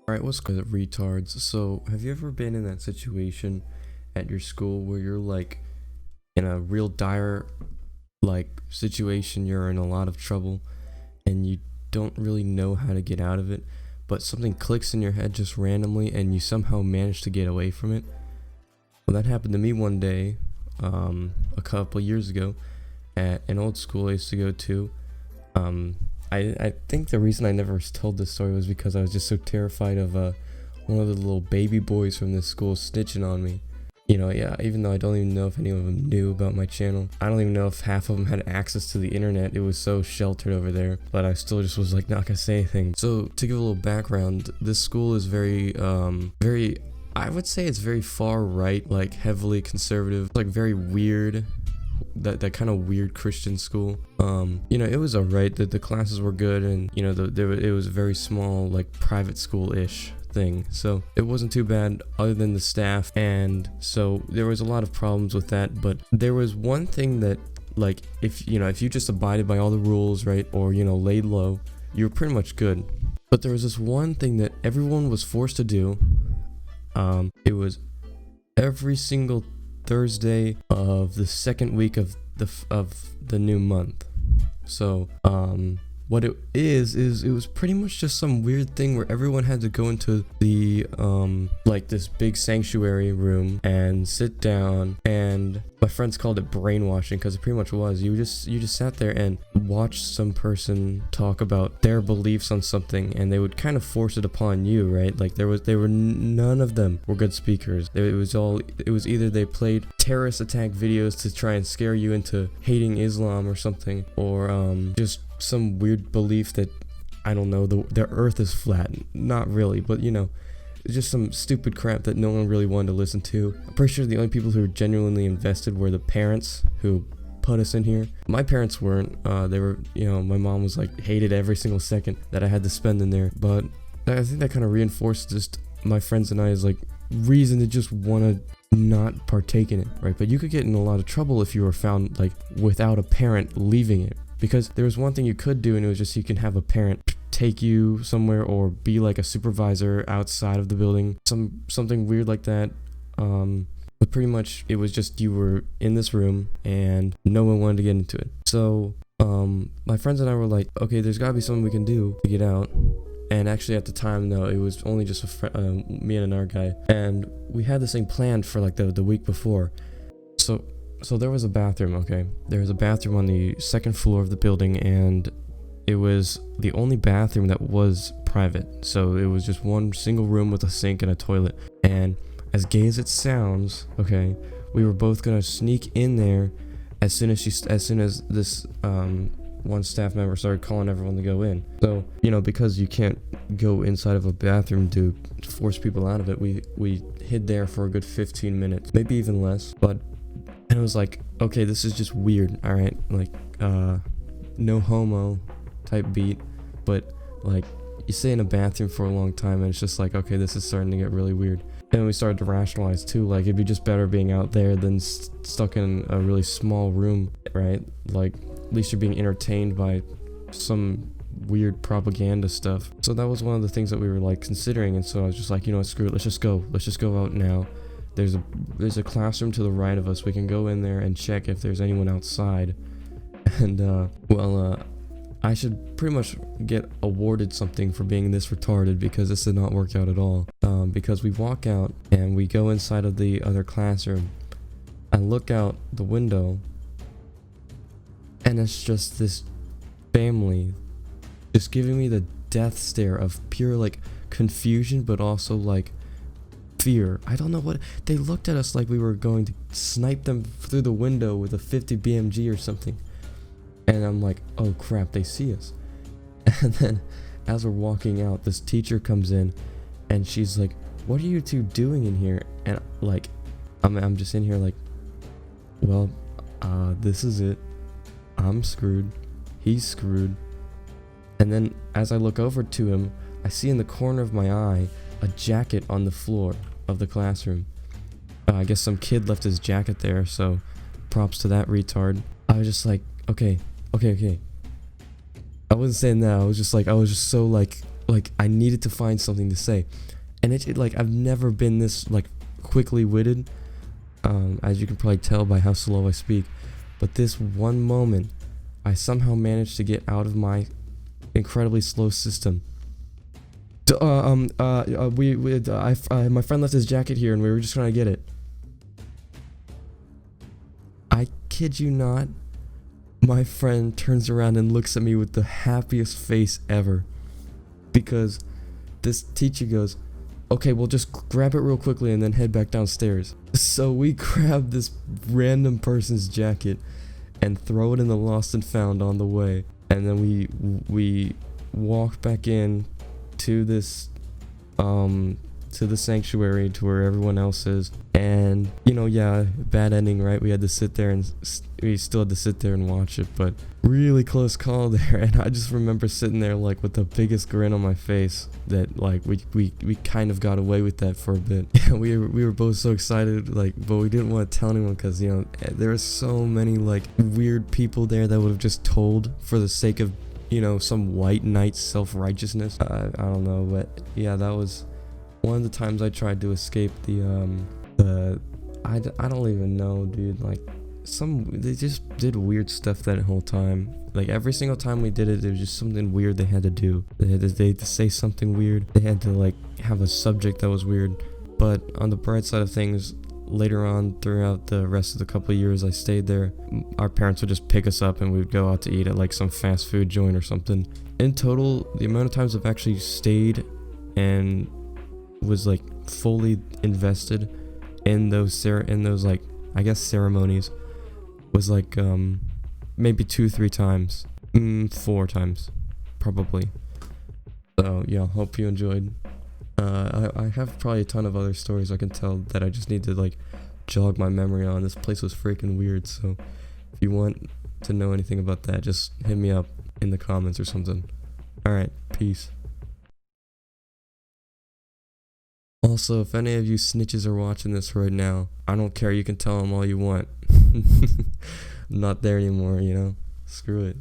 Alright, what's good, retards? So, have you ever been in that situation at your school where you're like in a real dire situation, you're in a lot of trouble and you don't really know how to get out of it, but something clicks in your head just randomly and you somehow manage to get away from it? Well, that happened to me one day, a couple years ago at an old school I used to go to. I think the reason I never told this story was because I was just so terrified of one of the little baby boys from this school snitching on me. Yeah, even though I don't even know if any of them knew about my channel. I don't even know if half of them had access to the internet. It was so sheltered over there, but I still just was like not gonna say anything. So to give a little background, this school is I would say it's very far right, like heavily conservative, like very weird. That kind of weird Christian school. It was alright. The classes were good, and it was a very small, like private school-ish thing, so it wasn't too bad other than the staff. And so there was a lot of problems with that, but there was one thing that, like, if you just abided by all the rules, right, or laid low, you were pretty much good. But there was this one thing that everyone was forced to do. It was every single Thursday of the second week of the new month. So what it is it was pretty much just some weird thing where everyone had to go into the like this big sanctuary room and sit down, and my friends called it brainwashing because it pretty much was. You just sat there and watched some person talk about their beliefs on something, and they would kind of force it upon you, right? Like none of them were good speakers. It was either they played terrorist attack videos to try and scare you into hating Islam or something, or just some weird belief that, I don't know, the earth is flat. Not really, but just some stupid crap that no one really wanted to listen to. I'm pretty sure the only people who were genuinely invested were the parents who put us in here. My parents weren't. They were, my mom was like, hated every single second that I had to spend in there. But I think that kind of reinforced just my friends and I's like reason to just want to not partake in it, right? But you could get in a lot of trouble if you were found like without a parent leaving it. Because there was one thing you could do, and it was just you can have a parent take you somewhere or be like a supervisor outside of the building, something weird like that. But pretty much it was just you were in this room and no one wanted to get into it. So my friends and I were like, okay, there's gotta be something we can do to get out. And actually at the time, no, it was only just me and another guy, and we had this thing planned for like the week before. So there was a bathroom, okay? There was a bathroom on the second floor of the building, and it was the only bathroom that was private. So it was just one single room with a sink and a toilet. And as gay as it sounds, okay, we were both gonna sneak in there as soon as this one staff member started calling everyone to go in. So, because you can't go inside of a bathroom to force people out of it, we hid there for a good 15 minutes, maybe even less. And it was like, okay, this is just weird, alright? Like, no homo type beat, but like, you stay in a bathroom for a long time and it's just like, okay, this is starting to get really weird. And we started to rationalize too, like, it'd be just better being out there than stuck in a really small room, right? Like, at least you're being entertained by some weird propaganda stuff. So that was one of the things that we were like considering, and so I was just like, screw it, let's just go out now. There's a classroom to the right of us. We can go in there and check if there's anyone outside. And I should pretty much get awarded something for being this retarded, because this did not work out at all. Because we walk out and we go inside of the other classroom. I look out the window, and it's just this family just giving me the death stare of pure like confusion, but also like fear. I don't know what they looked at us like we were going to snipe them through the window with a 50 BMG or something. And I'm like, oh crap, they see us. And then as we're walking out, this teacher comes in and she's like, what are you two doing in here? And like, I'm just in here like, well, this is it. I'm screwed. He's screwed. And then as I look over to him, I see in the corner of my eye a jacket on the floor of the classroom. I guess some kid left his jacket there, so props to that retard. I was just like, okay. I wasn't saying that. I was just so like like I needed to find something to say, and like I've never been this like quickly witted, as you can probably tell by how slow I speak. But this one moment, I somehow managed to get out of my incredibly slow system. My friend left his jacket here, and we were just trying to get it. I kid you not, my friend turns around and looks at me with the happiest face ever, because this teacher goes, okay, well just grab it real quickly and then head back downstairs. So we grab this random person's jacket and throw it in the lost and found on the way, and then we walk back in to this to the sanctuary, to where everyone else is. And yeah, bad ending, right? We had to sit there, and we still had to sit there and watch it, but really close call there. And I just remember sitting there like with the biggest grin on my face, that like we kind of got away with that for a bit. we were both so excited, like, but we didn't want to tell anyone, because there are so many like weird people there that would have just told for the sake of some white knight self-righteousness. I don't know, but yeah, that was one of the times I tried to escape I don't even know, dude. Like, they just did weird stuff that whole time. Like, every single time we did it, there was just something weird they had to do. They had to say something weird. They had to like have a subject that was weird. But on the bright side of things, later on throughout the rest of the couple of years I stayed there, our parents would just pick us up and we'd go out to eat at like some fast food joint or something. In total, the amount of times I've actually stayed and was like fully invested in those like, I guess, ceremonies was like maybe 2-3 times, 4 times probably. So yeah, hope you enjoyed. I have probably a ton of other stories I can tell that I just need to like jog my memory on. This place was freaking weird, so if you want to know anything about that, just hit me up in the comments or something. Alright, peace. Also, if any of you snitches are watching this right now, I don't care, you can tell them all you want. I'm not there anymore, Screw it.